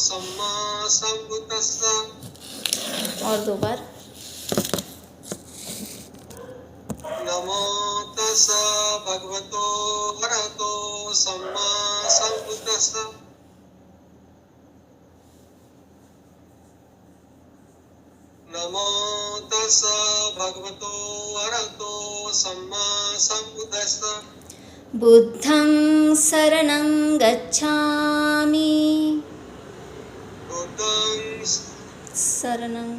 सम्मा सम्बुद्धस्स। और 2 बार। नमो तस्स भगवतो अरहतो सम्मा सम्बुद्धस्स। नमो तस्स भगवतो अरहतो सम्मा सम्बुद्धस्स। बुद्धं शरणं गच्छामि। बुद्धं शरणं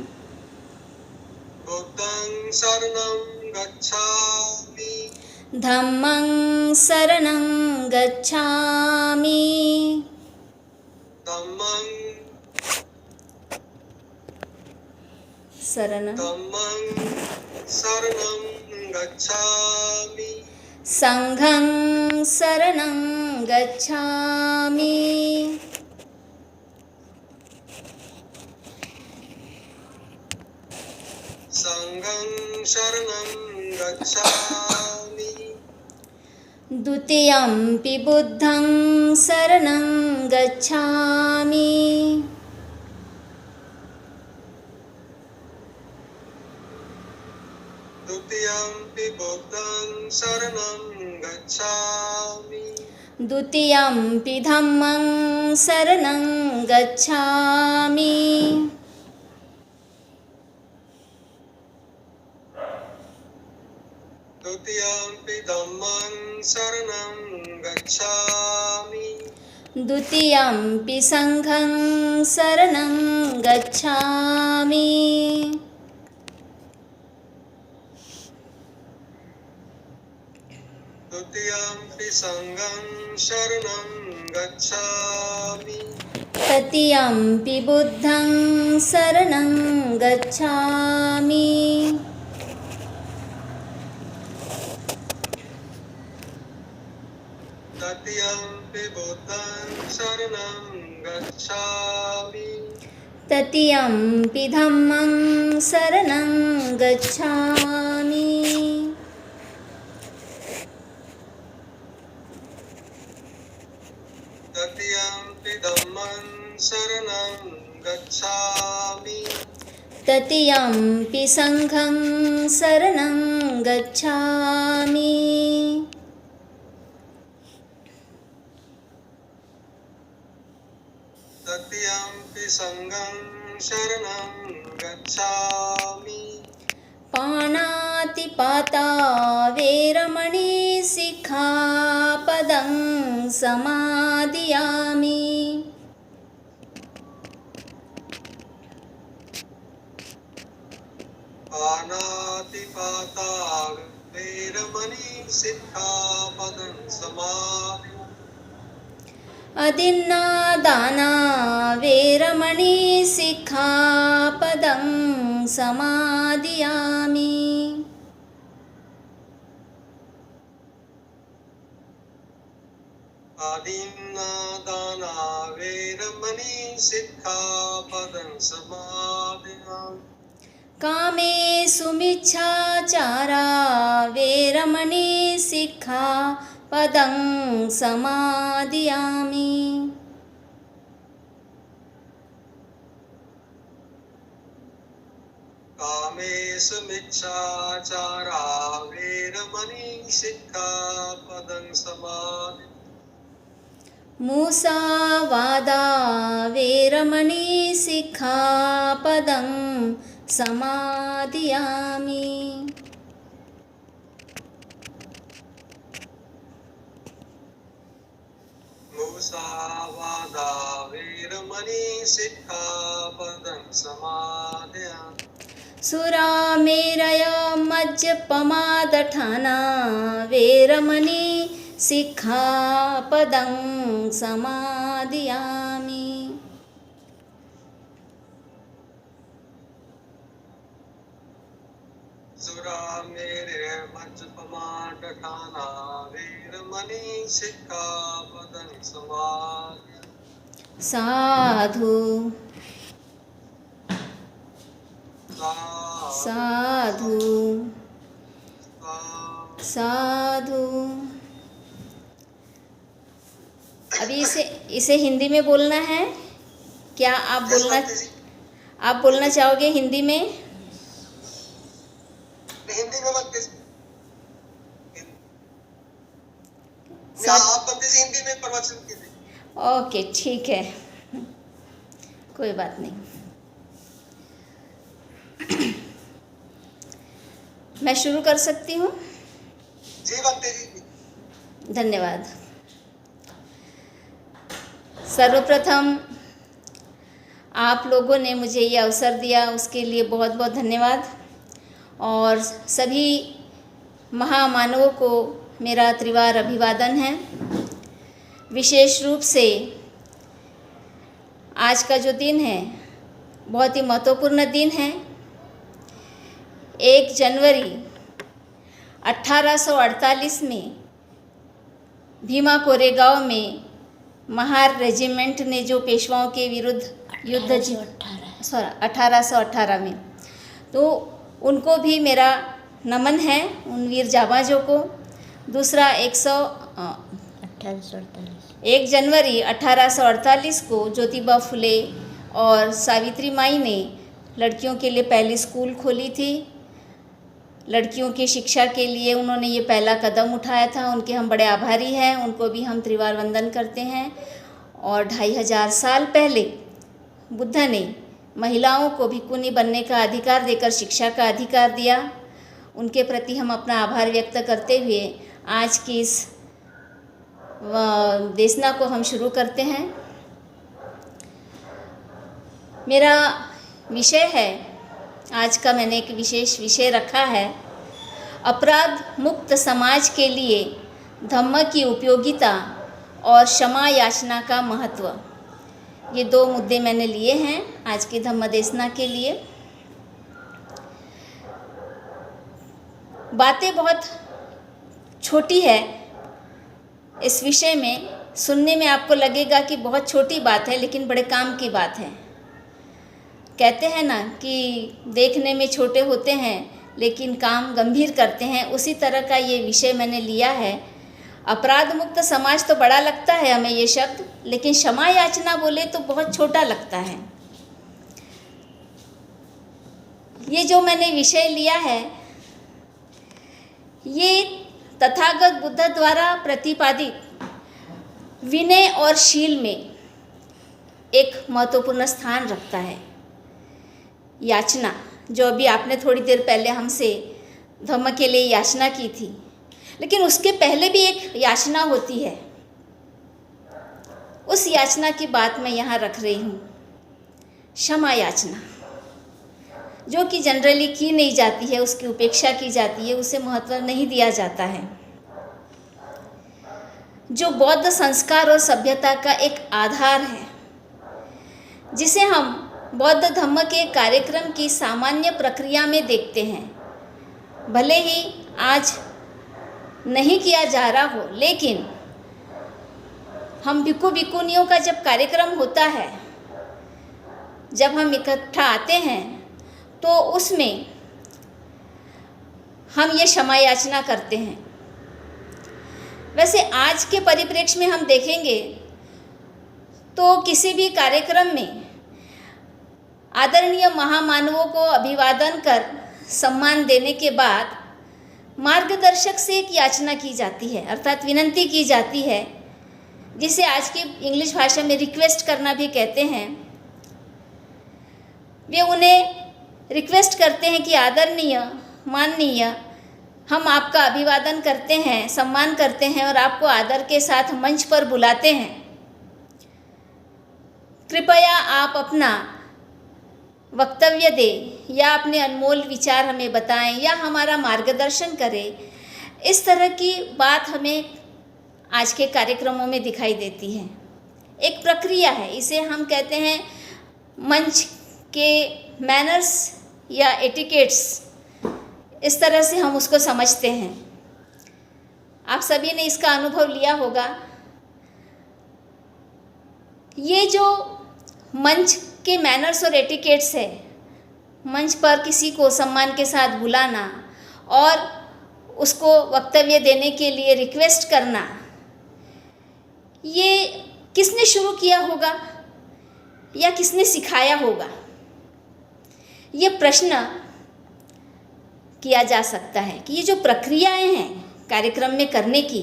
शरणं गच्छामि। धम्मं शरणं गच्छामि। धम्मं शरणं शरणं गच्छामि। संघं शरणं गच्छामि। संघं शरणं गच्छामि। द्वितीयंपि बुद्धं शरणं गच्छामि। द्वितीयंपि बुद्धं शरणं गच्छामि। द्वितीयंपि धम्मं शरणं गच्छामि। द्वितीयंपि धम्मं शरणं गच्छामि। द्वितीयंपि संघं शरणं गच्छामि। द्वितीयंपि संघं शरणं गच्छामि। तृतीयंपि बुद्धं शरणं गच्छामि। तृतीयंपि बुद्धं शरणं गच्छामि। तृतीयंपि धम्मं शरणं गच्छामि। तृतीयंपि धम्मं शरणं गच्छामि। तृतीयंपि संघं शरणं गच्छामि। तृतीयंपि संघं शरणं गच्छामि। पाणातिपाता वेरमणि सिक्खापदं समादियामि। पाणातिपाता वेरमणि सिक्खापदं समादियामि। अदिन्नादाना वेरमणि सिक्खापदं समादियामि। आदिन्नादाना वेरमणि सिक्खापदं समादियामि। कामेषु मिच्छाचारा वेरमणि सिक्खापदं समादियामि। कामेषु मिच्छाचारा वेरमणि सिक्खापदं समादियामि। मुसावादा वेरमणि सिक्खापदं समादियामि। मुसावादा वेरमणि सिक्खापदं समादियामि। सुरामेरय मज्जपमादठाना वेरमणि सिक्खापदं समादियामि। सुरामेरय मज्जपमादठाना वेरमणि सिक्खापदं समादियामि। साधु साधु साधु। अभी इसे हिंदी में बोलना है क्या यस बंते जी। आप बोलना चाहोगे हिंदी में? हिंदी में बंते जी। सर आप बंते जी हिंदी में प्रवचन कीजिए। ओके, ठीक है, कोई बात नहीं। मैं शुरू कर सकती हूँ? जी बंते जी। धन्यवाद। सर्वप्रथम आप लोगों ने मुझे ये अवसर दिया, उसके लिए बहुत बहुत धन्यवाद। और सभी महामानवों को मेरा त्रिवार अभिवादन है। विशेष रूप से आज का जो दिन है बहुत ही महत्वपूर्ण दिन है। 1 जनवरी 1848 में भीमा कोरेगांव में महार रेजिमेंट ने जो पेशवाओं के विरुद्ध युद्ध 1818 में, तो उनको भी मेरा नमन है, उन वीर जाबाजों को। दूसरा 1 जनवरी 1848 को ज्योतिबा फुले और सावित्री माई ने लड़कियों के लिए पहली स्कूल खोली थी। लड़कियों की शिक्षा के लिए उन्होंने ये पहला कदम उठाया था, उनके हम बड़े आभारी हैं। उनको भी हम त्रिवार वंदन करते हैं। और 2500 साल पहले बुद्ध ने महिलाओं को भिक्षुणी बनने का अधिकार देकर शिक्षा का अधिकार दिया। उनके प्रति हम अपना आभार व्यक्त करते हुए आज की इस देशना को हम शुरू करते हैं। मेरा विषय है, आज का मैंने एक विशेष विषय रखा है, अपराध मुक्त समाज के लिए धम्म की उपयोगिता और क्षमा याचना का महत्व। ये 2 मुद्दे मैंने लिए हैं आज की धम्म देशना के लिए। बातें बहुत छोटी है इस विषय में, सुनने में आपको लगेगा कि बहुत छोटी बात है, लेकिन बड़े काम की बात है। कहते हैं ना कि देखने में छोटे होते हैं लेकिन काम गंभीर करते हैं, उसी तरह का ये विषय मैंने लिया है। अपराध मुक्त समाज तो बड़ा लगता है हमें ये शब्द, लेकिन क्षमा याचना बोले तो बहुत छोटा लगता है। ये जो मैंने विषय लिया है, ये तथागत बुद्ध द्वारा प्रतिपादित विनय और शील में एक महत्वपूर्ण स्थान रखता है। याचना, जो अभी आपने थोड़ी देर पहले हमसे धम्म के लिए याचना की थी, लेकिन उसके पहले भी एक याचना होती है। उस याचना की बात मैं यहाँ रख रही हूँ, क्षमा याचना, जो कि जनरली की नहीं जाती है, उसकी उपेक्षा की जाती है, उसे महत्व नहीं दिया जाता है। जो बौद्ध संस्कार और सभ्यता का एक आधार है, जिसे हम बौद्ध धम्म के कार्यक्रम की सामान्य प्रक्रिया में देखते हैं। भले ही आज नहीं किया जा रहा हो, लेकिन हम भिक्षु भिक्षुणियों का जब कार्यक्रम होता है, जब हम इकट्ठा आते हैं, तो उसमें हम ये क्षमा याचना करते हैं। वैसे आज के परिप्रेक्ष्य में हम देखेंगे तो किसी भी कार्यक्रम में आदरणीय महामानवों को अभिवादन कर सम्मान देने के बाद मार्गदर्शक से एक याचना की जाती है, अर्थात विनंती की जाती है, जिसे आज की इंग्लिश भाषा में रिक्वेस्ट करना भी कहते हैं। वे उन्हें रिक्वेस्ट करते हैं कि आदरणीय, माननीय, हम आपका अभिवादन करते हैं, सम्मान करते हैं और आपको आदर के साथ मंच पर बुलाते हैं। कृपया आप अपना वक्तव्य दें या अपने अनमोल विचार हमें बताएं या हमारा मार्गदर्शन करें। इस तरह की बात हमें आज के कार्यक्रमों में दिखाई देती है। एक प्रक्रिया है, इसे हम कहते हैं मंच के मैनर्स या एटिकेट्स, इस तरह से हम उसको समझते हैं। आप सभी ने इसका अनुभव लिया होगा। ये जो मंच के मैनर्स और एटिकेट्स है, मंच पर किसी को सम्मान के साथ बुलाना और उसको वक्तव्य देने के लिए रिक्वेस्ट करना, ये किसने शुरू किया होगा? या किसने सिखाया होगा? ये प्रश्न किया जा सकता है कि ये जो प्रक्रियाएं हैं कार्यक्रम में करने की,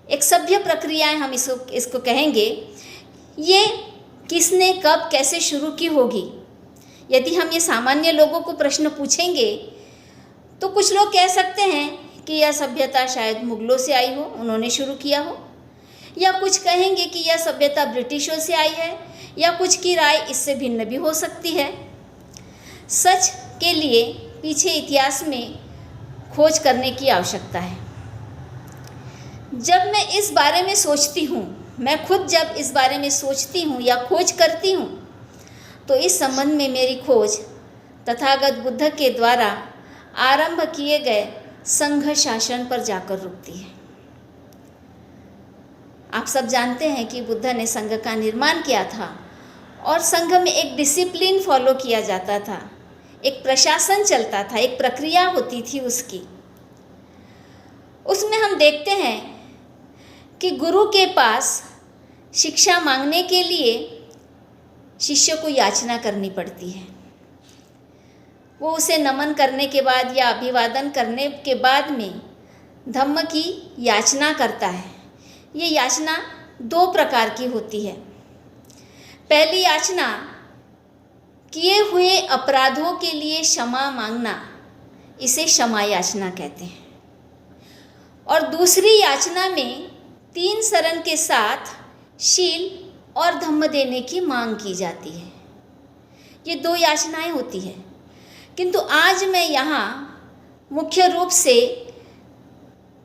एक सभ्य प्रक्रियाएं हम इसको कहेंगे, ये किसने कब कैसे शुरू की होगी? यदि हम ये सामान्य लोगों को प्रश्न पूछेंगे तो कुछ लोग कह सकते हैं कि यह सभ्यता शायद मुगलों से आई हो, उन्होंने शुरू किया हो, या कुछ कहेंगे कि यह सभ्यता ब्रिटिशों से आई है, या कुछ की राय इससे भिन्न भी हो सकती है। सच के लिए पीछे इतिहास में खोज करने की आवश्यकता है। जब मैं इस बारे में सोचती हूँ, मैं खुद जब इस बारे में सोचती हूँ या खोज करती हूँ, तो इस संबंध में मेरी खोज तथागत बुद्ध के द्वारा आरंभ किए गए संघ शासन पर जाकर रुकती है। आप सब जानते हैं कि बुद्ध ने संघ का निर्माण किया था और संघ में एक डिसिप्लिन फॉलो किया जाता था, एक प्रशासन चलता था, एक प्रक्रिया होती थी उसकी। उसमें हम देखते हैं कि गुरु के पास शिक्षा मांगने के लिए शिष्य को याचना करनी पड़ती है। वो उसे नमन करने के बाद या अभिवादन करने के बाद में धम्म की याचना करता है। ये याचना 2 प्रकार की होती है। पहली याचना किए हुए अपराधों के लिए क्षमा मांगना, इसे क्षमा याचना कहते हैं। और दूसरी याचना में 3 शरण के साथ शील और धम्म देने की मांग की जाती है। ये 2 याचनाएं होती हैं, किंतु आज मैं यहाँ मुख्य रूप से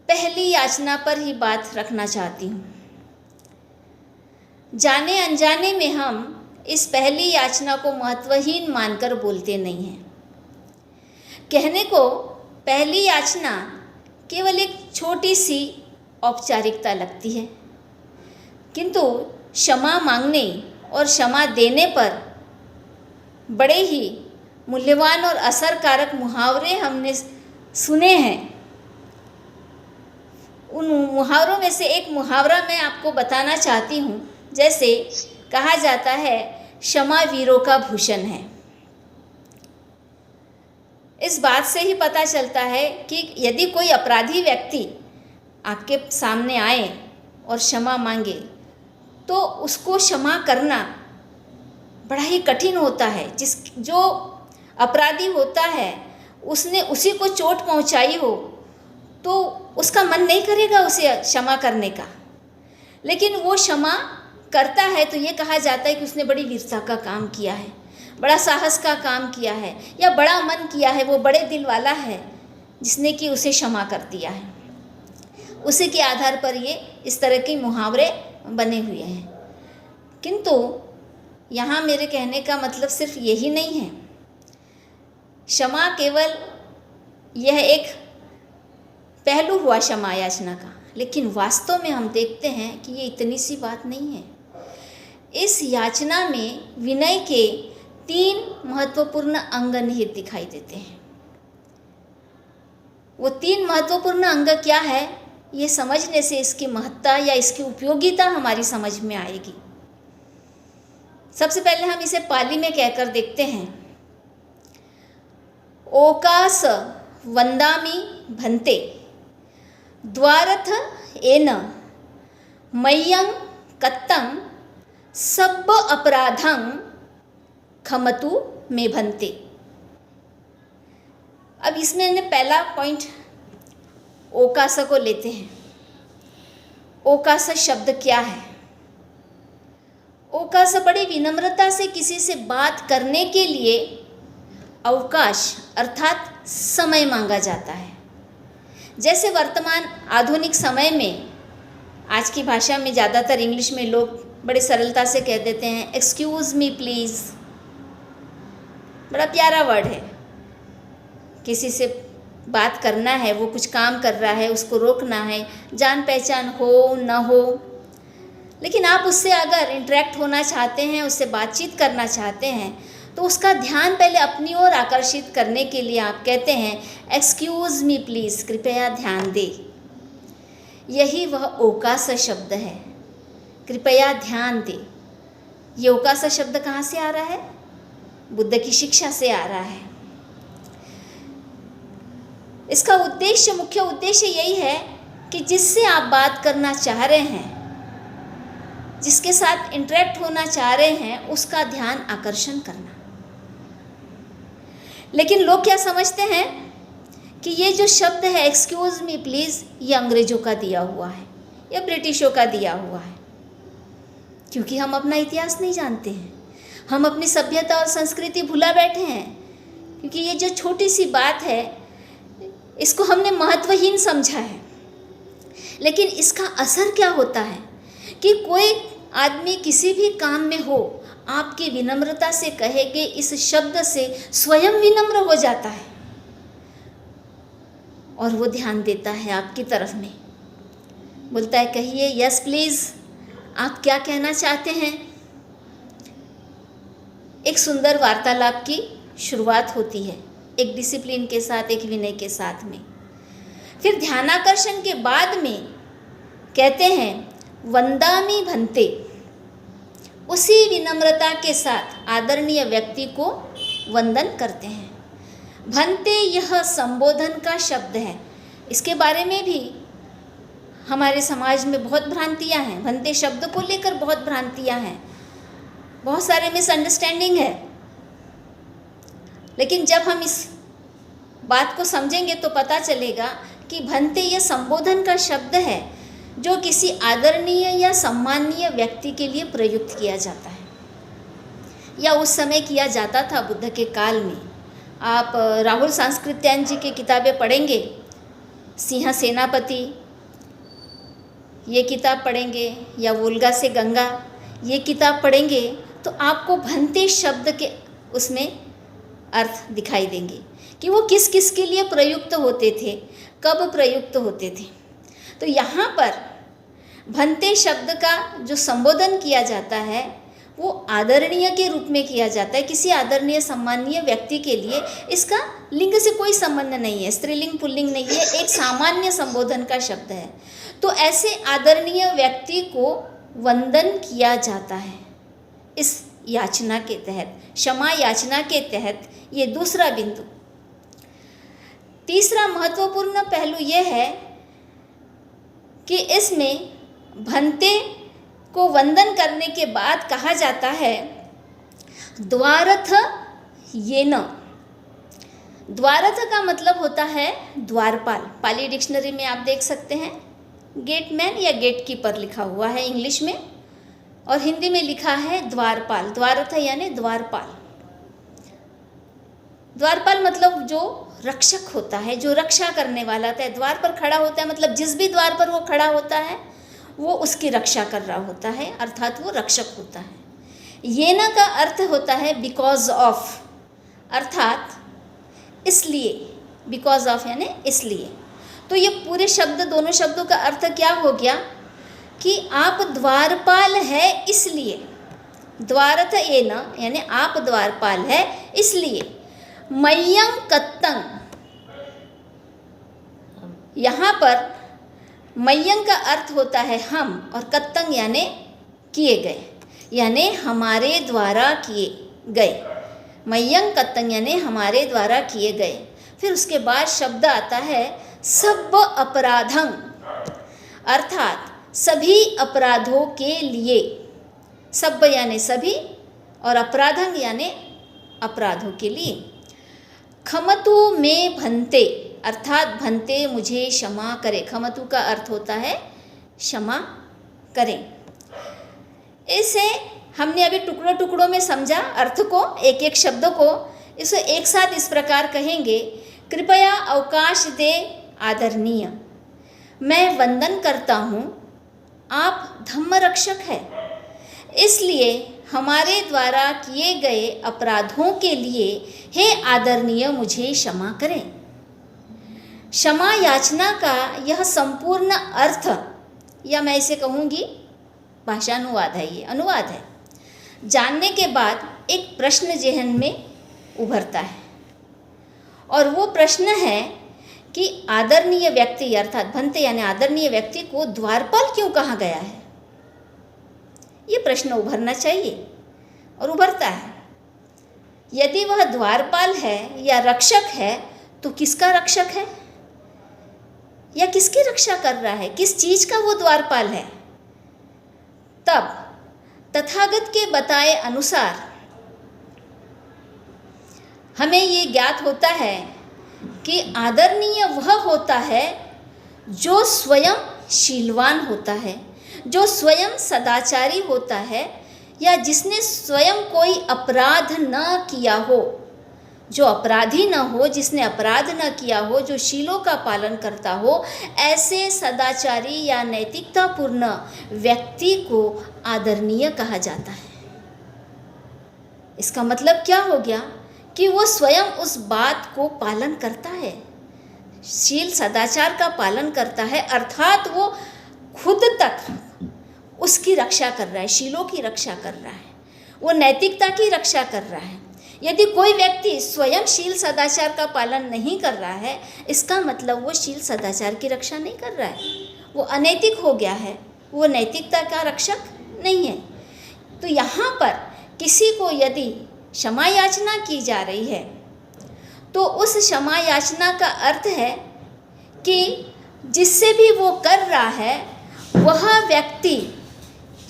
पहली याचना पर ही बात रखना चाहती हूँ। जाने अनजाने में हम इस पहली याचना को महत्वहीन मानकर बोलते नहीं हैं। कहने को पहली याचना केवल एक छोटी सी औपचारिकता लगती है, किंतु क्षमा मांगने और क्षमा देने पर बड़े ही मूल्यवान और असरकारक मुहावरे हमने सुने हैं। उन मुहावरों में से एक मुहावरा मैं आपको बताना चाहती हूँ। जैसे कहा जाता है, क्षमा वीरों का भूषण है। इस बात से ही पता चलता है कि यदि कोई अपराधी व्यक्ति आपके सामने आए और क्षमा मांगे तो उसको क्षमा करना बड़ा ही कठिन होता है। जो अपराधी होता है उसने उसी को चोट पहुंचाई हो तो उसका मन नहीं करेगा उसे क्षमा करने का, लेकिन वो क्षमा करता है तो ये कहा जाता है कि उसने बड़ी वीरता का काम किया है, बड़ा साहस का काम किया है, या बड़ा मन किया है, वो बड़े दिल वाला है जिसने कि उसे क्षमा कर दिया है। उसी के आधार पर ये इस तरह के मुहावरे बने हुए हैं। किंतु यहाँ मेरे कहने का मतलब सिर्फ यही नहीं है। क्षमा केवल यह एक पहलू हुआ क्षमा याचना का, लेकिन वास्तव में हम देखते हैं कि ये इतनी सी बात नहीं है। इस याचना में विनय के 3 महत्वपूर्ण अंग निहित दिखाई देते हैं। वो 3 महत्वपूर्ण अंग क्या है, ये समझने से इसकी महत्ता या इसकी उपयोगिता हमारी समझ में आएगी। सबसे पहले हम इसे पाली में कहकर देखते हैं। ओकास वंदामि भन्ते द्वारथ एन मय्यं कत्तं सब अपराधं खमतु मे भन्ते। अब इसमें हमने पहला पॉइंट ओकास को लेते हैं। ओकास शब्द क्या है? ओकास बड़ी विनम्रता से किसी से बात करने के लिए अवकाश अर्थात समय मांगा जाता है। जैसे वर्तमान आधुनिक समय में, आज की भाषा में ज़्यादातर इंग्लिश में लोग बड़े सरलता से कह देते हैं एक्सक्यूज़ मी प्लीज़। बड़ा प्यारा वर्ड है। किसी से बात करना है, वो कुछ काम कर रहा है, उसको रोकना है, जान पहचान हो न हो, लेकिन आप उससे अगर इंटरेक्ट होना चाहते हैं, उससे बातचीत करना चाहते हैं, तो उसका ध्यान पहले अपनी ओर आकर्षित करने के लिए आप कहते हैं एक्सक्यूज़ मी प्लीज़, कृपया ध्यान दे। यही वह ओकास शब्द है, कृपया ध्यान दे। ये ओकासा शब्द कहाँ से आ रहा है? बुद्ध की शिक्षा से आ रहा है। इसका उद्देश्य, मुख्य उद्देश्य यही है कि जिससे आप बात करना चाह रहे हैं, जिसके साथ इंटरेक्ट होना चाह रहे हैं, उसका ध्यान आकर्षण करना। लेकिन लोग क्या समझते हैं कि ये जो शब्द है एक्सक्यूज़ मी प्लीज़, ये अंग्रेज़ों का दिया हुआ है या ब्रिटिशों का दिया हुआ है, क्योंकि हम अपना इतिहास नहीं जानते हैं, हम अपनी सभ्यता और संस्कृति भुला बैठे हैं। क्योंकि ये जो छोटी सी बात है, इसको हमने महत्वहीन समझा है। लेकिन इसका असर क्या होता है कि कोई आदमी किसी भी काम में हो, आपकी विनम्रता से कहे गए इस शब्द से स्वयं विनम्र हो जाता है और वो ध्यान देता है आपकी तरफ में, बोलता है कहिए, यस प्लीज़, आप क्या कहना चाहते हैं। एक सुंदर वार्तालाप की शुरुआत होती है, एक डिसिप्लिन के साथ, एक विनय के साथ में। फिर ध्यानाकर्षण के बाद में कहते हैं वंदामि भन्ते, उसी विनम्रता के साथ आदरणीय व्यक्ति को वंदन करते हैं। भन्ते यह संबोधन का शब्द है। इसके बारे में भी हमारे समाज में बहुत भ्रांतियां हैं। भन्ते शब्द को लेकर बहुत भ्रांतियां हैं, बहुत सारे मिसअंडरस्टैंडिंग है। लेकिन जब हम इस बात को समझेंगे तो पता चलेगा कि भन्ते यह संबोधन का शब्द है जो किसी आदरणीय या सम्माननीय व्यक्ति के लिए प्रयुक्त किया जाता है, या उस समय किया जाता था बुद्ध के काल में। आप राहुल सांस्कृत्यायन जी की किताबें पढ़ेंगे, सिंह सेनापति ये किताब पढ़ेंगे, या वोल्गा से गंगा ये किताब पढ़ेंगे, तो आपको भन्ते शब्द के उसमें अर्थ दिखाई देंगे कि वो किस किस के लिए प्रयुक्त होते थे, कब प्रयुक्त होते थे। तो यहाँ पर भन्ते शब्द का जो संबोधन किया जाता है वो आदरणीय के रूप में किया जाता है, किसी आदरणीय सम्माननीय व्यक्ति के लिए। इसका लिंग से कोई संबंध नहीं है, स्त्रीलिंग पुल्लिंग नहीं है, एक सामान्य संबोधन का शब्द है। तो ऐसे आदरणीय व्यक्ति को वंदन किया जाता है इस याचना के तहत, क्षमा याचना के तहत। ये दूसरा बिंदु। तीसरा महत्वपूर्ण पहलू यह है कि इसमें भन्ते को वंदन करने के बाद कहा जाता है द्वारथ येन। द्वारथ का मतलब होता है द्वारपाल। पाली डिक्शनरी में आप देख सकते हैं गेटमैन या गेटकीपर लिखा हुआ है इंग्लिश में, और हिंदी में लिखा है द्वारपाल। द्वारथ यानी द्वारपाल। द्वारपाल मतलब जो रक्षक होता है, जो रक्षा करने वाला होता है। द्वार पर खड़ा होता है मतलब जिस भी द्वार पर वो खड़ा होता है वो उसकी रक्षा कर रहा होता है, अर्थात वो रक्षक होता है। येना का अर्थ होता है बिकॉज ऑफ, अर्थात इसलिए। बिकॉज ऑफ यानी इसलिए। तो ये पूरे शब्द, दोनों शब्दों का अर्थ क्या हो गया कि आप द्वारपाल है इसलिए। द्वारथ येना यानी आप द्वारपाल है इसलिए। मय्यं कत्तं, यहाँ पर मय्यं का अर्थ होता है हम, और कत्तं यानी किए गए, यानी हमारे द्वारा किए गए। मय्यं कत्तं यानी हमारे द्वारा किए गए। फिर उसके बाद शब्द आता है सब अपराधं, अर्थात सभी अपराधों के लिए। सब यानी सभी और अपराधं यानी अपराधों के लिए। खमतु में भन्ते, अर्थात भन्ते मुझे क्षमा करें। खमतु का अर्थ होता है क्षमा करें। इसे हमने अभी टुकड़ों टुकड़ों में समझा अर्थ को, एक एक शब्द को। इसे एक साथ इस प्रकार कहेंगे, कृपया अवकाश दे आदरणीय, मैं वंदन करता हूँ, आप धम्म रक्षक है, इसलिए हमारे द्वारा किए गए अपराधों के लिए हे आदरणीय मुझे क्षमा करें। क्षमा याचना का यह संपूर्ण अर्थ, या मैं इसे कहूँगी भाषानुवाद है, ये अनुवाद है, जानने के बाद एक प्रश्न जेहन में उभरता है, और वो प्रश्न है कि आदरणीय व्यक्ति अर्थात भन्ते यानी आदरणीय व्यक्ति को द्वारपाल क्यों कहा गया है। ये प्रश्न उभरना चाहिए और उभरता है। यदि वह द्वारपाल है या रक्षक है तो किसका रक्षक है या किसकी रक्षा कर रहा है, किस चीज का वो द्वारपाल है। तब तथागत के बताए अनुसार हमें ये ज्ञात होता है कि आदरणीय वह होता है जो स्वयं शीलवान होता है, जो स्वयं सदाचारी होता है, या जिसने स्वयं कोई अपराध न किया हो, जो अपराधी न हो, जिसने अपराध न किया हो, जो शीलों का पालन करता हो, ऐसे सदाचारी या नैतिकतापूर्ण व्यक्ति को आदरणीय कहा जाता है। इसका मतलब क्या हो गया कि वो स्वयं उस बात को पालन करता है, शील सदाचार का पालन करता है, अर्थात वो खुद तक उसकी रक्षा कर रहा है, शीलों की रक्षा कर रहा है, वो नैतिकता की रक्षा कर रहा है। यदि कोई व्यक्ति स्वयं शील सदाचार का पालन नहीं कर रहा है, इसका मतलब वो शील सदाचार की रक्षा नहीं कर रहा है, वो अनैतिक हो गया है, वो नैतिकता का रक्षक नहीं है। तो यहाँ पर किसी को यदि क्षमा याचना की जा रही है तो उस क्षमा याचना का अर्थ है कि जिससे भी वो कर रहा है वह व्यक्ति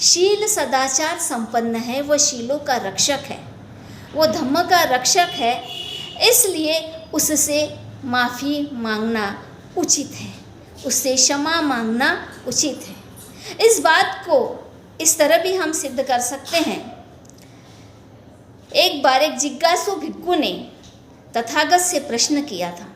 शील सदाचार संपन्न है, वह शीलों का रक्षक है, वो धम्म का रक्षक है, इसलिए उससे माफ़ी मांगना उचित है, उससे क्षमा मांगना उचित है। इस बात को इस तरह भी हम सिद्ध कर सकते हैं। एक बार एक जिज्ञासु भिक्खु ने तथागत से प्रश्न किया था,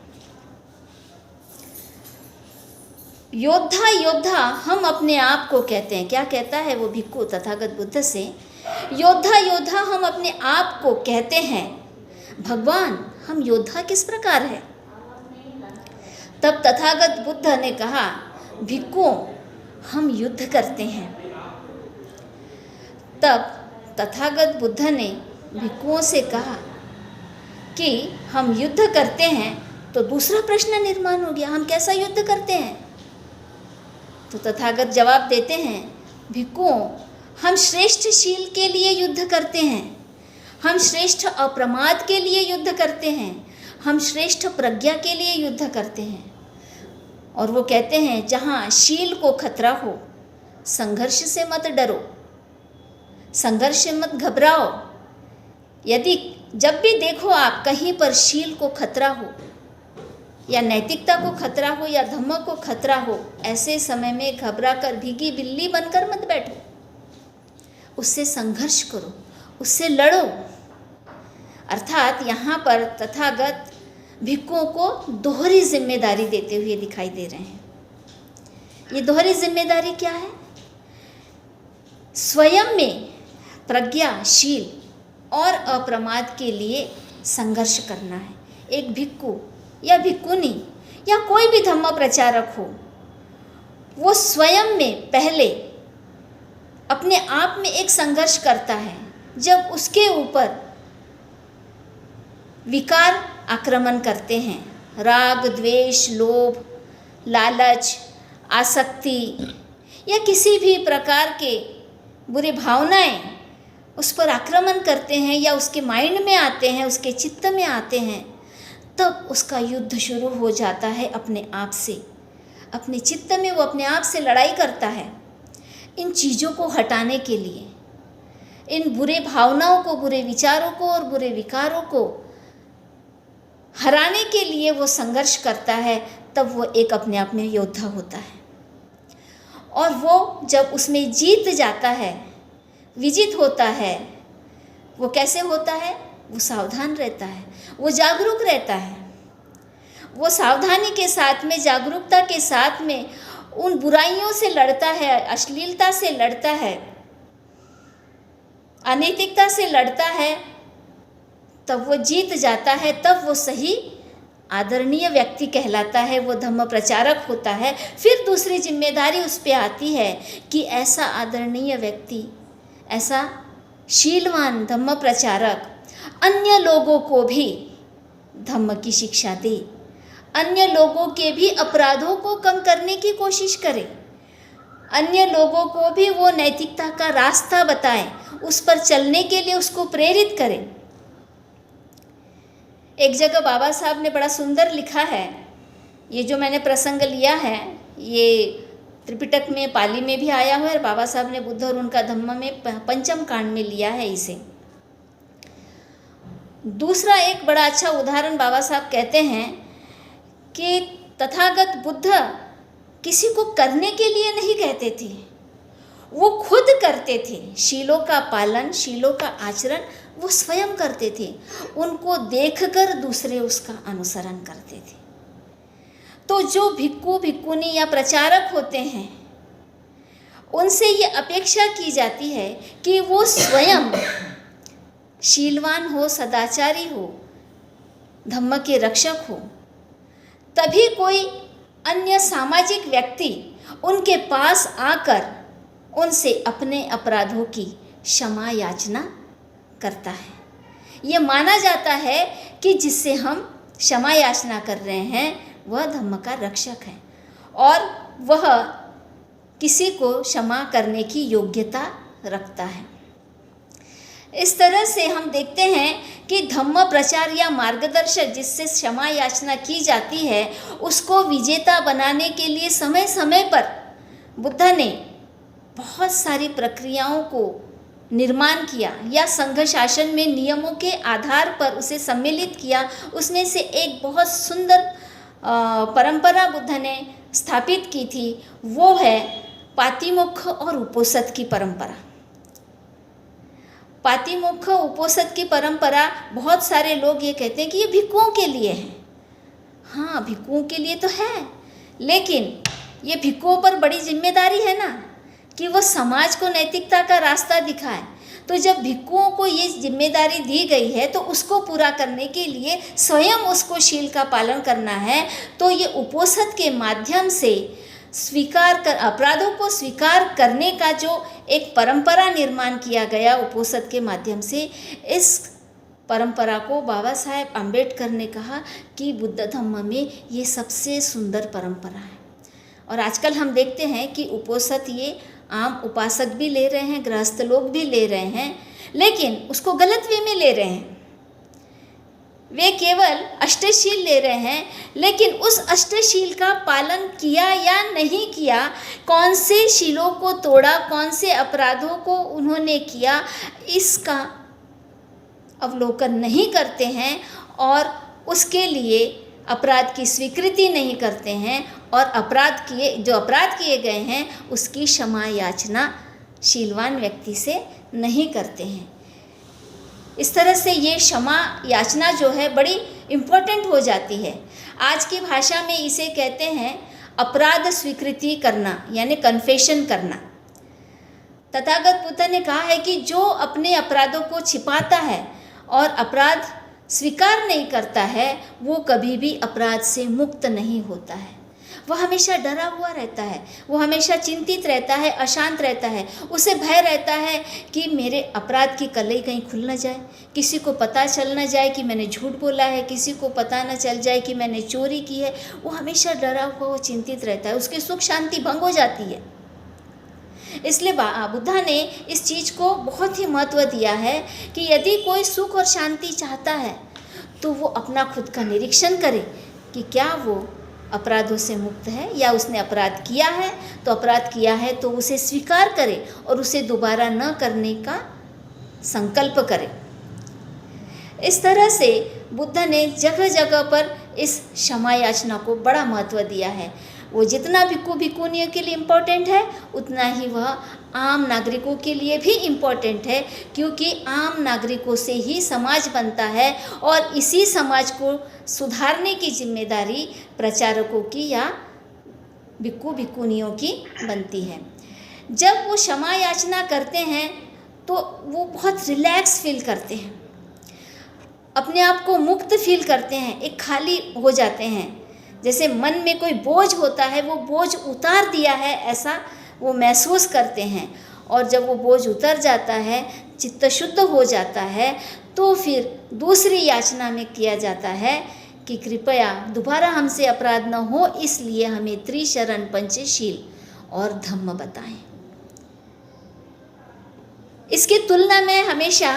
योद्धा योद्धा हम अपने आप को कहते हैं। क्या कहता है वो भिक्खु तथागत बुद्ध से? योद्धा योद्धा हम अपने आप को कहते हैं, भगवान हम योद्धा किस प्रकार है? तब तथागत बुद्ध ने कहा, भिक्खुओं हम युद्ध करते हैं। तब तथागत बुद्ध ने भिक्खुओं से कहा कि हम युद्ध करते हैं, तो दूसरा प्रश्न निर्माण हो गया, हम कैसा युद्ध करते हैं? तो तथागत जवाब देते हैं, भिक्खुओं हम श्रेष्ठ शील के लिए युद्ध करते हैं, हम श्रेष्ठ अप्रमाद के लिए युद्ध करते हैं, हम श्रेष्ठ प्रज्ञा के लिए युद्ध करते हैं। और वो कहते हैं, जहाँ शील को खतरा हो संघर्ष से मत डरो, संघर्ष से मत घबराओ। यदि जब भी देखो आप कहीं पर शील को खतरा हो या नैतिकता को खतरा हो या धम्म को खतरा हो, ऐसे समय में घबरा कर भीगी बिल्ली बनकर मत बैठो, उससे संघर्ष करो, उससे लड़ो। अर्थात यहाँ पर तथागत भिक्खुओं को दोहरी जिम्मेदारी देते हुए दिखाई दे रहे हैं। ये दोहरी जिम्मेदारी क्या है? स्वयं में प्रज्ञा, शील और अप्रमाद के लिए संघर्ष करना है। एक भिक्खु या भिक्खुनी या कोई भी धम्म प्रचारक हो, वो स्वयं में पहले अपने आप में एक संघर्ष करता है। जब उसके ऊपर विकार आक्रमण करते हैं, राग, द्वेष, लोभ, लालच, आसक्ति या किसी भी प्रकार के बुरी भावनाएं उस पर आक्रमण करते हैं या उसके माइंड में आते हैं, उसके चित्त में आते हैं, तब उसका युद्ध शुरू हो जाता है अपने आप से। अपने चित्त में वो अपने आप से लड़ाई करता है इन चीज़ों को हटाने के लिए, इन बुरे भावनाओं को, बुरे विचारों को और बुरे विकारों को हराने के लिए वो संघर्ष करता है। तब वो एक अपने आप में योद्धा होता है। और वो जब उसमें जीत जाता है, विजित होता है, वो कैसे होता है? वो सावधान रहता है, वो जागरूक रहता है, वो सावधानी के साथ में, जागरूकता के साथ में उन बुराइयों से लड़ता है, अश्लीलता से लड़ता है, अनैतिकता से लड़ता है। तब वो जीत जाता है, तब वो सही आदरणीय व्यक्ति कहलाता है, वो धम्म प्रचारक होता है। फिर दूसरी जिम्मेदारी उस पर आती है कि ऐसा आदरणीय व्यक्ति, ऐसा शीलवान धम्म प्रचारक अन्य लोगों को भी धम्म की शिक्षा दे, अन्य लोगों के भी अपराधों को कम करने की कोशिश करे, अन्य लोगों को भी वो नैतिकता का रास्ता बताएं, उस पर चलने के लिए उसको प्रेरित करें। एक जगह बाबा साहब ने बड़ा सुंदर लिखा है, ये जो मैंने प्रसंग लिया है ये त्रिपिटक में पाली में भी आया हुआ है, बाबा साहब ने बुद्ध और उनका धम्म में पंचम कांड में लिया है इसे। दूसरा एक बड़ा अच्छा उदाहरण बाबा साहब कहते हैं कि तथागत बुद्ध किसी को करने के लिए नहीं कहते थे, वो खुद करते थे। शीलों का पालन, शीलों का आचरण वो स्वयं करते थे, उनको देखकर दूसरे उसका अनुसरण करते थे। तो जो भिक्खु भिक्खुनी या प्रचारक होते हैं उनसे ये अपेक्षा की जाती है कि वो स्वयं शीलवान हो, सदाचारी हो, धम्म के रक्षक हो, तभी कोई अन्य सामाजिक व्यक्ति उनके पास आकर उनसे अपने अपराधों की क्षमा याचना करता है। ये माना जाता है कि जिससे हम क्षमा याचना कर रहे हैं वह धम्म का रक्षक है और वह किसी को क्षमा करने की योग्यता रखता है। इस तरह से हम देखते हैं कि धम्म प्रचार या मार्गदर्शक जिससे क्षमा याचना की जाती है उसको विजेता बनाने के लिए समय समय पर बुद्ध ने बहुत सारी प्रक्रियाओं को निर्माण किया या संघ शासन में नियमों के आधार पर उसे सम्मिलित किया। उसमें से एक बहुत सुंदर परंपरा बुद्ध ने स्थापित की थी, वो है पातिमोक्ष और उपोसथ की परंपरा। पातिमोक्ष उपोसथ की परंपरा बहुत सारे लोग ये कहते हैं कि ये भिक्षुओं के लिए है। हाँ, भिक्षुओं के लिए तो है, लेकिन ये भिक्षुओं पर बड़ी जिम्मेदारी है ना कि वो समाज को नैतिकता का रास्ता दिखाए। तो जब भिक्षुओं को ये जिम्मेदारी दी गई है तो उसको पूरा करने के लिए स्वयं उसको शील का पालन करना है। तो ये उपोसथ के माध्यम से स्वीकार कर अपराधों को स्वीकार करने का जो एक परंपरा निर्माण किया गया उपोसथ के माध्यम से, इस परंपरा को बाबा साहेब अम्बेडकर ने कहा कि बुद्ध धम्म में ये सबसे सुंदर परंपरा है। और आजकल हम देखते हैं कि उपोसथ ये आम उपासक भी ले रहे हैं, गृहस्थ लोग भी ले रहे हैं, लेकिन उसको गलत वे में ले रहे हैं। वे केवल अष्टशील ले रहे हैं, लेकिन उस अष्टशील का पालन किया या नहीं किया, कौन से शीलों को तोड़ा, कौन से अपराधों को उन्होंने किया, इसका अवलोकन नहीं करते हैं और उसके लिए अपराध की स्वीकृति नहीं करते हैं और जो अपराध किए गए हैं उसकी क्षमा याचना शीलवान व्यक्ति से नहीं करते हैं। इस तरह से ये क्षमा याचना जो है बड़ी इम्पोर्टेंट हो जाती है। आज की भाषा में इसे कहते हैं अपराध स्वीकृति करना, यानी कन्फेशन करना। तथागत बुद्ध ने कहा है कि जो अपने अपराधों को छिपाता है और अपराध स्वीकार नहीं करता है वो कभी भी अपराध से मुक्त नहीं होता है। वह हमेशा डरा हुआ रहता है, वो हमेशा चिंतित रहता है, अशांत रहता है। उसे भय रहता है कि मेरे अपराध की कलई कहीं खुल न जाए, किसी को पता चल न जाए कि मैंने झूठ बोला है, किसी को पता न चल जाए कि मैंने चोरी की है। वो हमेशा डरा हुआ, वो चिंतित रहता है, उसकी सुख शांति भंग हो जाती है। इसलिए बुद्धा ने इस चीज़ को बहुत ही महत्व दिया है कि यदि कोई सुख और शांति चाहता है तो वो अपना खुद का निरीक्षण करे कि क्या वो अपराधों से मुक्त है या उसने अपराध किया है। तो अपराध किया है तो उसे स्वीकार करे और उसे दोबारा न करने का संकल्प करे। इस तरह से बुद्ध ने जगह जगह पर इस क्षमा याचना को बड़ा महत्व दिया है। वो जितना भिक्खु भिक्खुनियों के लिए इम्पोर्टेंट है उतना ही वह आम नागरिकों के लिए भी इम्पोर्टेंट है, क्योंकि आम नागरिकों से ही समाज बनता है और इसी समाज को सुधारने की जिम्मेदारी प्रचारकों की या भिक्खु भिक्खुनियों की बनती है। जब वो क्षमा याचना करते हैं तो वो बहुत रिलैक्स फील करते हैं, अपने आप को मुक्त फील करते हैं, एक खाली हो जाते हैं। जैसे मन में कोई बोझ होता है, वो बोझ उतार दिया है ऐसा वो महसूस करते हैं। और जब वो बोझ उतर जाता है, चित्त शुद्ध हो जाता है, तो फिर दूसरी याचना में किया जाता है कि कृपया दोबारा हमसे अपराध न हो, इसलिए हमें त्रिशरण पंचशील और धम्म बताएं। इसकी तुलना मैं हमेशा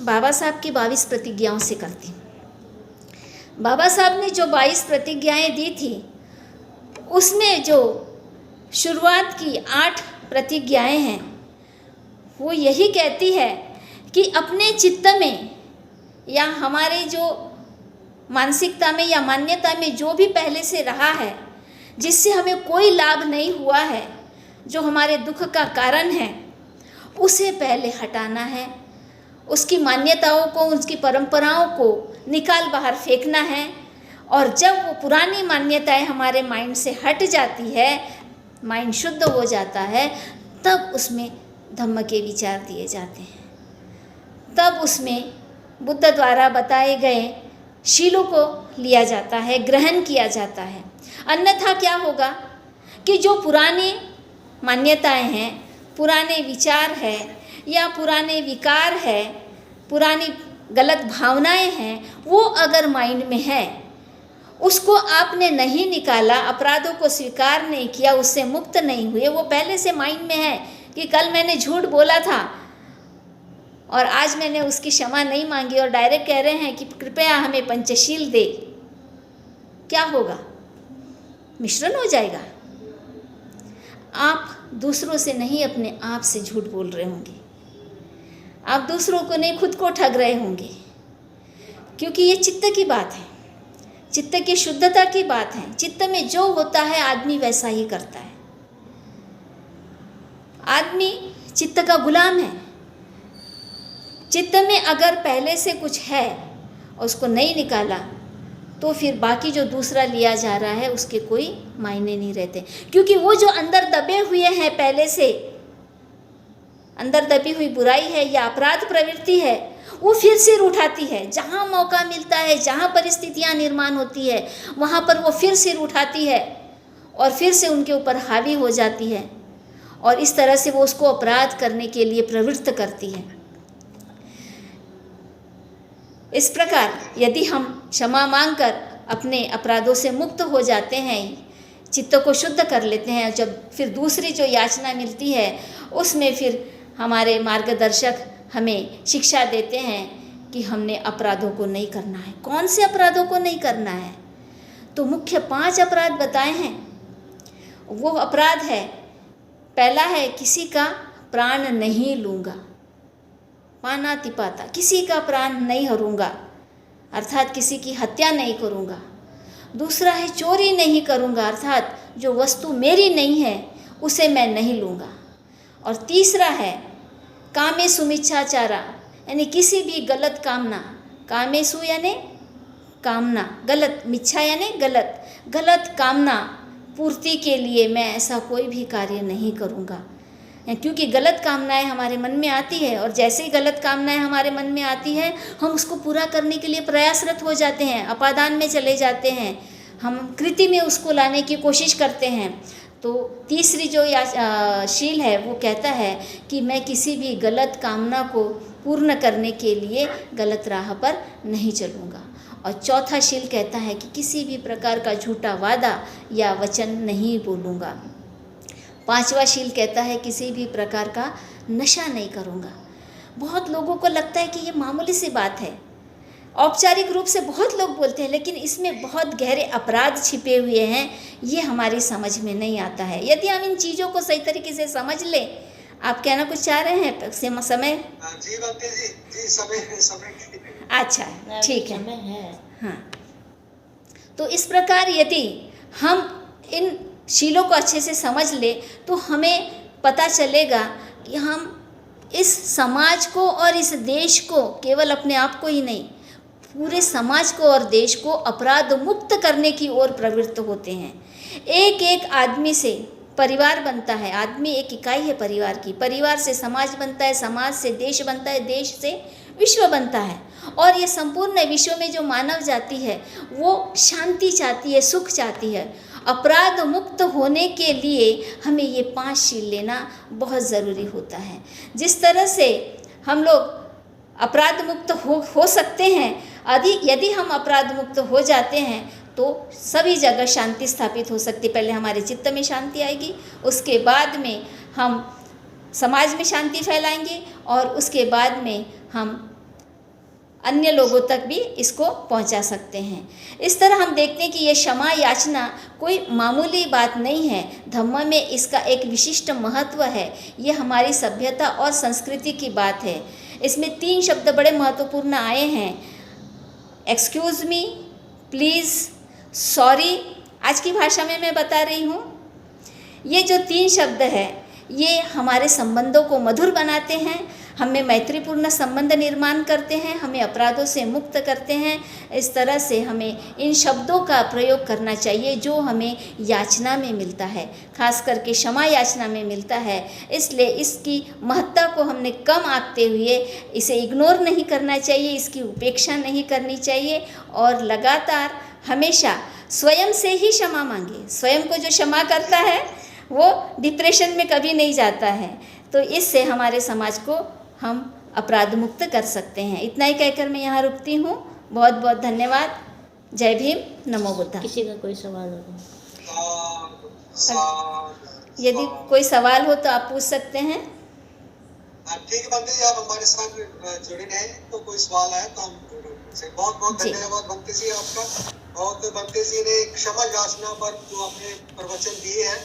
बाबा साहब की 22 प्रतिज्ञाओं से करती हूँ। बाबा साहब ने जो 22 प्रतिज्ञाएं दी थी, उसमें जो शुरुआत की 8 प्रतिज्ञाएं हैं, वो यही कहती है कि अपने चित्त में या हमारे जो मानसिकता में या मान्यता में जो भी पहले से रहा है, जिससे हमें कोई लाभ नहीं हुआ है, जो हमारे दुख का कारण है, उसे पहले हटाना है। उसकी मान्यताओं को, उसकी परंपराओं को निकाल बाहर फेंकना है। और जब वो पुरानी मान्यताएं हमारे माइंड से हट जाती है, माइंड शुद्ध हो जाता है, तब उसमें धम्म के विचार दिए जाते हैं। तब उसमें बुद्ध द्वारा बताए गए शीलों को लिया जाता है, ग्रहण किया जाता है। अन्यथा क्या होगा कि जो पुरानी मान्यताएं हैं, पुराने विचार है या पुराने विकार है, पुरानी गलत भावनाएं हैं, वो अगर माइंड में है, उसको आपने नहीं निकाला, अपराधों को स्वीकार नहीं किया, उससे मुक्त नहीं हुए, वो पहले से माइंड में है कि कल मैंने झूठ बोला था और आज मैंने उसकी क्षमा नहीं मांगी और डायरेक्ट कह रहे हैं कि कृपया हमें पंचशील दे, क्या होगा? मिश्रण हो जाएगा। आप दूसरों से नहीं, अपने आप से झूठ बोल रहे होंगे। आप दूसरों को नहीं, खुद को ठग रहे होंगे, क्योंकि ये चित्त की बात है, चित्त की शुद्धता की बात है। चित्त में जो होता है आदमी वैसा ही करता है। आदमी चित्त का गुलाम है। चित्त में अगर पहले से कुछ है और उसको नहीं निकाला, तो फिर बाकी जो दूसरा लिया जा रहा है उसके कोई मायने नहीं रहते, क्योंकि वो जो अंदर दबे हुए हैं, पहले से अंदर दबी हुई बुराई है या अपराध प्रवृत्ति है, वो फिर सिर उठाती है। जहाँ मौका मिलता है, जहाँ परिस्थितियाँ निर्माण होती है, वहाँ पर वो फिर सिर उठाती है और फिर से उनके ऊपर हावी हो जाती है, और इस तरह से वो उसको अपराध करने के लिए प्रवृत्त करती है। इस प्रकार यदि हम क्षमा मांगकर अपने अपराधों से मुक्त हो जाते हैं, चित्त को शुद्ध कर लेते हैं, जब फिर दूसरी जो याचना मिलती है उसमें फिर हमारे मार्गदर्शक हमें शिक्षा देते हैं कि हमने अपराधों को नहीं करना है। कौन से अपराधों को नहीं करना है? तो मुख्य 5 अपराध बताए हैं। वो अपराध है, पहला है किसी का प्राण नहीं लूँगा, पानातिपाता, किसी का प्राण नहीं हरूंगा, अर्थात किसी की हत्या नहीं करूँगा। दूसरा है चोरी नहीं करूँगा, अर्थात जो वस्तु मेरी नहीं है उसे मैं नहीं लूँगा। और तीसरा है कामेसु मिच्छाचारा, यानी किसी भी गलत कामना, कामेसु यानी कामना, गलत, मिच्छा यानी गलत, गलत कामना पूर्ति के लिए मैं ऐसा कोई भी कार्य नहीं करूँगा। क्योंकि गलत कामनाएं हमारे मन में आती है, और जैसे ही गलत कामनाएं हमारे मन में आती है, हम उसको पूरा करने के लिए प्रयासरत हो जाते हैं, अपादान में चले जाते हैं, हम कृति में उसको लाने की कोशिश करते हैं। तो तीसरी जो शील है वो कहता है कि मैं किसी भी गलत कामना को पूर्ण करने के लिए गलत राह पर नहीं चलूँगा। और चौथा शील कहता है कि किसी भी प्रकार का झूठा वादा या वचन नहीं बोलूँगा। 5वां शील कहता है किसी भी प्रकार का नशा नहीं करूँगा। बहुत लोगों को लगता है कि ये मामूली सी बात है, औपचारिक रूप से बहुत लोग बोलते हैं, लेकिन इसमें बहुत गहरे अपराध छिपे हुए हैं, ये हमारी समझ में नहीं आता है। यदि हम इन चीज़ों को सही तरीके से समझ लें। आप कहना कुछ चाह रहे हैं? समय? जी बातें जी समय अच्छा, ठीक है। हाँ, तो इस प्रकार यदि हम इन शीलों को अच्छे से समझ ले तो हमें पता चलेगा कि हम इस समाज को और इस देश को, केवल अपने आप को ही नहीं, पूरे समाज को और देश को अपराध मुक्त करने की ओर प्रवृत्त होते हैं। एक एक आदमी से परिवार बनता है, आदमी एक इकाई है परिवार की, परिवार से समाज बनता है, समाज से देश बनता है, देश से विश्व बनता है। और ये संपूर्ण विश्व में जो मानव जाति है वो शांति चाहती है, सुख चाहती है। अपराध मुक्त होने के लिए हमें ये 5 शील लेना बहुत ज़रूरी होता है। जिस तरह से हम लोग अपराध मुक्त हो सकते हैं, यदि हम अपराध मुक्त हो जाते हैं तो सभी जगह शांति स्थापित हो सकती। पहले हमारे चित्त में शांति आएगी, उसके बाद में हम समाज में शांति फैलाएंगे और उसके बाद में हम अन्य लोगों तक भी इसको पहुंचा सकते हैं। इस तरह हम देखते हैं कि ये क्षमा याचना कोई मामूली बात नहीं है। धम्म में इसका एक विशिष्ट महत्व है। ये हमारी सभ्यता और संस्कृति की बात है। इसमें 3 शब्द बड़े महत्वपूर्ण आए हैं, एक्सक्यूज़ मी, प्लीज़, सॉरी। आज की भाषा में मैं बता रही हूँ। ये जो 3 शब्द है ये हमारे संबंधों को मधुर बनाते हैं, हमें मैत्रीपूर्ण संबंध निर्माण करते हैं, हमें अपराधों से मुक्त करते हैं। इस तरह से हमें इन शब्दों का प्रयोग करना चाहिए जो हमें याचना में मिलता है, खास करके क्षमा याचना में मिलता है। इसलिए इसकी महत्ता को हमने कम आंकते हुए इसे इग्नोर नहीं करना चाहिए, इसकी उपेक्षा नहीं करनी चाहिए और लगातार हमेशा स्वयं से ही क्षमा मांगे। स्वयं को जो क्षमा करता है वो डिप्रेशन में कभी नहीं जाता है। तो इससे हमारे समाज को हम अपराध मुक्त कर सकते हैं। इतना ही कहकर मैं यहाँ रुकती हूँ। बहुत बहुत धन्यवाद। जय भीम, नमो बुद्धा। किसी का कोई सवाल हो यदि कोई सवाल हो तो आप पूछ सकते हैं। ठीक है बंते जी, आप हमारे साथ जुड़े रहे, तो कोई सवाल आए तो हम बहुत बहुत धन्यवाद बंते जी आपका। और बंते जी ने क्षमा याचना पर जो अपने प्रवचन दिए हैं,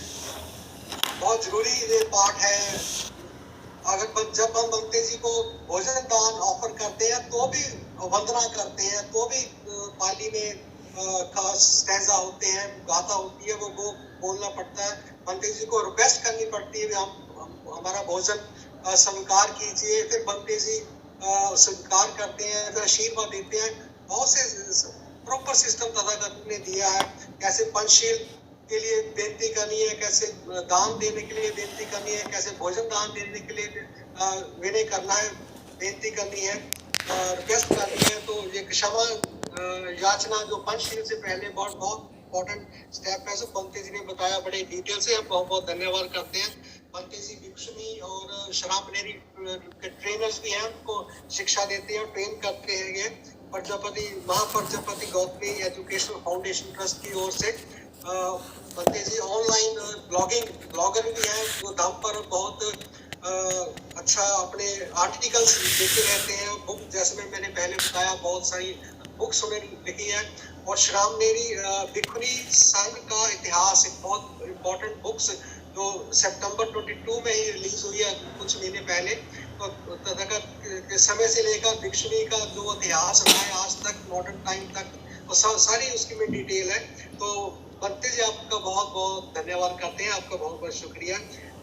बहुत जरूरी ये पाठ है। अगर जब हम बंते जी को भोजन दान ऑफर करते हैं तो भी वंदना करते हैं, तो भी पाली में खास स्टैंजा होते हैं, गाथा होती है, वो बोलना पड़ता है। बंते जी को रिक्वेस्ट करनी पड़ती है हम हमारा भोजन स्वीकार कीजिए। फिर बंते जी स्वीकार करते हैं, फिर आशीर्वाद देते हैं। बहुत से प्रॉपर सिस्टम तथागत ने दिया है, कैसे पंचशील के लिए बेनती करनी है, कैसे दान देने के लिए बेनती करनी है, कैसे भोजन दान देने के लिए विनय करना है, बेनती करनी है, रिक्वेस्ट करनी है। तो ये क्षमा याचना जो पंचशील से पहले बहुत इम्पोर्टेंट स्टेप है, सब बंते जी ने बताया बड़े डिटेल से। हम बहुत बहुत धन्यवाद करते हैं। बंते जी भिक्षुनी और शराबनेरी के ट्रेनर्स भी हैं, उनको शिक्षा देते हैं, ट्रेन करते हैं। ये Prajapati Mahaprajapati Gautami educational foundation trust की ओर से बंते जी ऑनलाइन ब्लॉगर भी हैं, वो धाम पर बहुत अच्छा अपने आर्टिकल्स देते रहते हैं। बुक जैसे मैंने पहले बताया, बहुत सारी बुक्स उन्होंने लिखी है। और श्रामनेरी भिक्षुनी संघ का इतिहास, एक बहुत इम्पोर्टेंट बुक्स जो सितंबर 22 में ही रिलीज हुई है, कुछ महीने पहले। तो तथागत के समय से लेकर भिक्षुनी का जो इतिहास रहा है आज तक, मॉडर्न टाइम तक, और सारी उसकी में डिटेल है। तो बंते जी आपका बहुत बहुत धन्यवाद करते हैं, आपका बहुत बहुत शुक्रिया।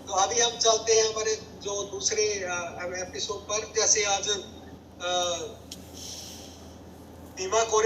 तो अभी हम चलते हैं हमारे जो दूसरे एपिसोड पर। जैसे आज भीमा कोरे